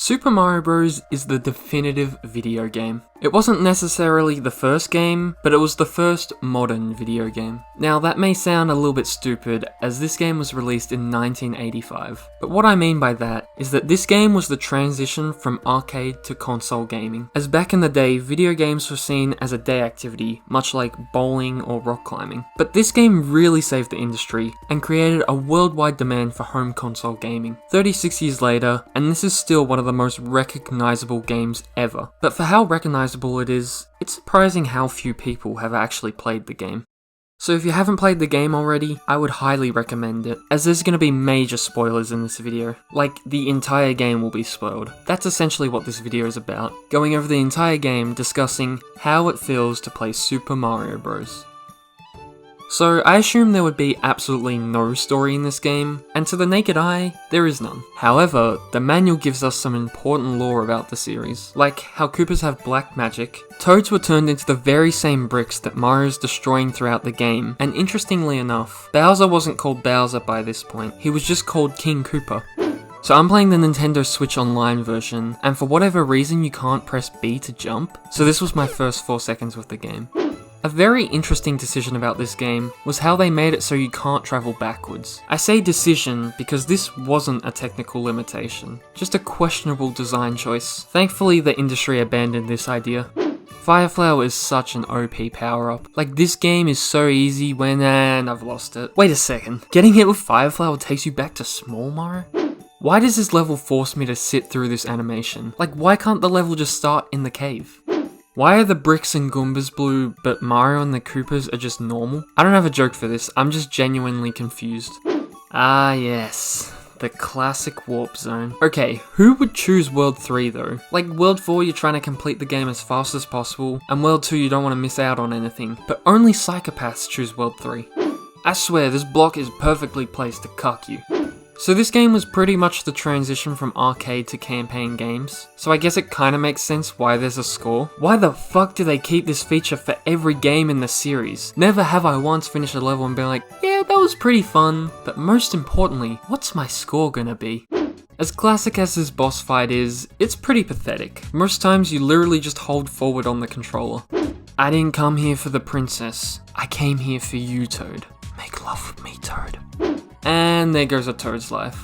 Super Mario Bros. Is the definitive video game. It wasn't necessarily the first game, but it was the first modern video game. Now that may sound a little bit stupid, as this game was released in 1985. But what I mean by that is that this game was the transition from arcade to console gaming. As back in the day, video games were seen as a day activity, much like bowling or rock climbing. But this game really saved the industry, and created a worldwide demand for home console gaming. 36 years later, and this is still one of the most recognizable games ever. But for how recognizable it is, it's surprising how few people have actually played the game. So if you haven't played the game already, I would highly recommend it, as there's going to be major spoilers in this video. Like, the entire game will be spoiled. That's essentially what this video is about, going over the entire game, discussing how it feels to play Super Mario Bros. So I assume there would be absolutely no story in this game, and to the naked eye, there is none. However, the manual gives us some important lore about the series, like how Koopas have black magic, Toads were turned into the very same bricks that Mario's destroying throughout the game, and interestingly enough, Bowser wasn't called Bowser by this point, he was just called King Koopa. So I'm playing the Nintendo Switch Online version, and for whatever reason you can't press B to jump, so this was my first 4 seconds with the game. A very interesting decision about this game was how they made it so you can't travel backwards. I say decision because this wasn't a technical limitation, just a questionable design choice. Thankfully the industry abandoned this idea. Fire Flower is such an OP power-up. Like, this game is so easy when... and I've lost it. Wait a second, getting hit with Fire Flower takes you back to Small Mario? Why does this level force me to sit through this animation? Like, why can't the level just start in the cave? Why are the bricks and Goombas blue, but Mario and the Koopas are just normal? I don't have a joke for this, I'm just genuinely confused. Ah yes, the classic warp zone. Okay, who would choose World 3 though? Like, World 4 you're trying to complete the game as fast as possible, and World 2 you don't want to miss out on anything, but only psychopaths choose World 3. I swear, this block is perfectly placed to cuck you. So this game was pretty much the transition from arcade to campaign games, so I guess it kinda makes sense why there's a score. Why the fuck do they keep this feature for every game in the series? Never have I once finished a level and been like, yeah, that was pretty fun, but most importantly, what's my score gonna be? As classic as this boss fight is, it's pretty pathetic. Most times you literally just hold forward on the controller. I didn't come here for the princess, I came here for you, Toad. Make love with me, Toad. And there goes a Toad's life.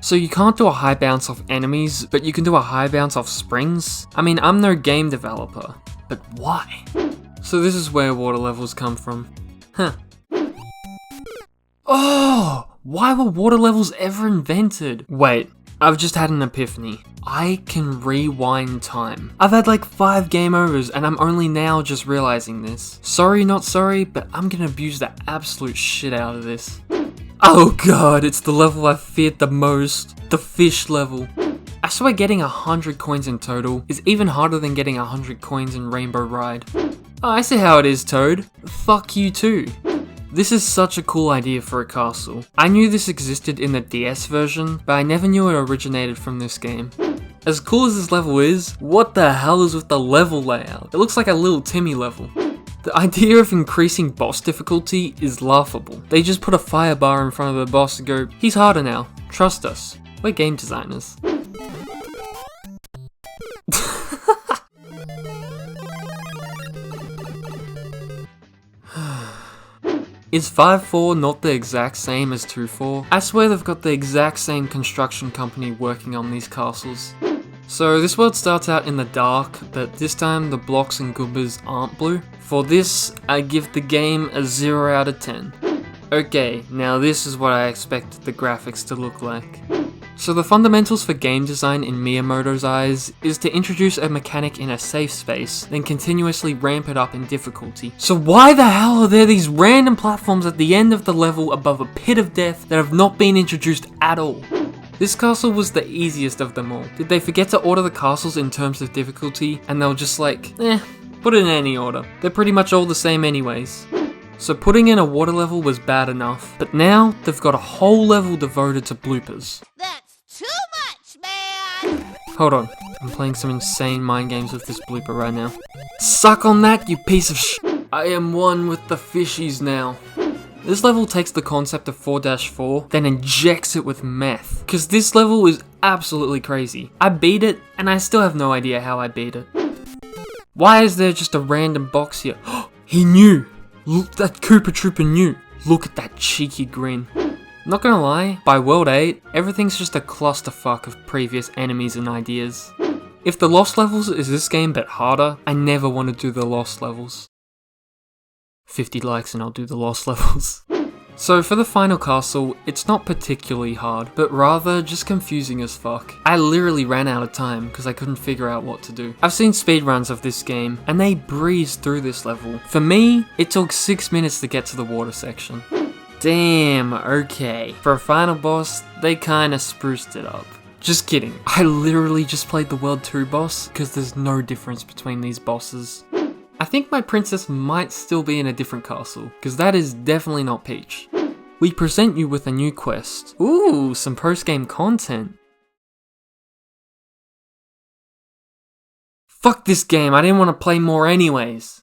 So you can't do a high bounce off enemies, but you can do a high bounce off springs? I mean, I'm no game developer, but why? So this is where water levels come from. Huh. Oh! Why were water levels ever invented? Wait, I've just had an epiphany. I can rewind time. I've had like 5 game overs and I'm only now just realizing this. Sorry, not sorry, but I'm gonna abuse the absolute shit out of this. Oh god, it's the level I feared the most. The fish level. I swear getting 100 coins in total is even harder than getting 100 coins in Rainbow Ride. Oh, I see how it is, Toad. Fuck you too. This is such a cool idea for a castle. I knew this existed in the DS version, but I never knew it originated from this game. As cool as this level is, what the hell is with the level layout? It looks like a little Timmy level. The idea of increasing boss difficulty is laughable. They just put a fire bar in front of the boss and go, he's harder now, trust us, we're game designers. Is 5-4 not the exact same as 2-4? I swear they've got the exact same construction company working on these castles. So this world starts out in the dark, but this time the blocks and Goombas aren't blue. For this, I give the game a 0 out of 10. Okay, now this is what I expected the graphics to look like. So the fundamentals for game design in Miyamoto's eyes is to introduce a mechanic in a safe space, then continuously ramp it up in difficulty. So why the hell are there these random platforms at the end of the level above a pit of death that have not been introduced at all? This castle was the easiest of them all. Did they forget to order the castles in terms of difficulty and they were just like, put it in any order. They're pretty much all the same anyways. So putting in a water level was bad enough, but now they've got a whole level devoted to bloopers. That's too much, man! Hold on, I'm playing some insane mind games with this blooper right now. Suck on that, you piece of sh**. I am one with the fishies now. This level takes the concept of 4-4, then injects it with meth. Cause this level is absolutely crazy. I beat it, and I still have no idea how I beat it. Why is there just a random box here? He knew! Look, that Koopa Trooper knew! Look at that cheeky grin. Not gonna lie, by World 8, everything's just a clusterfuck of previous enemies and ideas. If the Lost levels is this game but harder, I never want to do the Lost levels. 50 likes and I'll do the Lost levels. So for the final castle, it's not particularly hard, but rather just confusing as fuck. I literally ran out of time because I couldn't figure out what to do. I've seen speedruns of this game, and they breeze through this level. For me, it took 6 minutes to get to the water section. Damn, okay. For a final boss, they kinda spruced it up. Just kidding. I literally just played the World 2 boss because there's no difference between these bosses. I think my princess might still be in a different castle, because that is definitely not Peach. We present you with a new quest. Ooh, some post-game content. Fuck this game, I didn't want to play more anyways.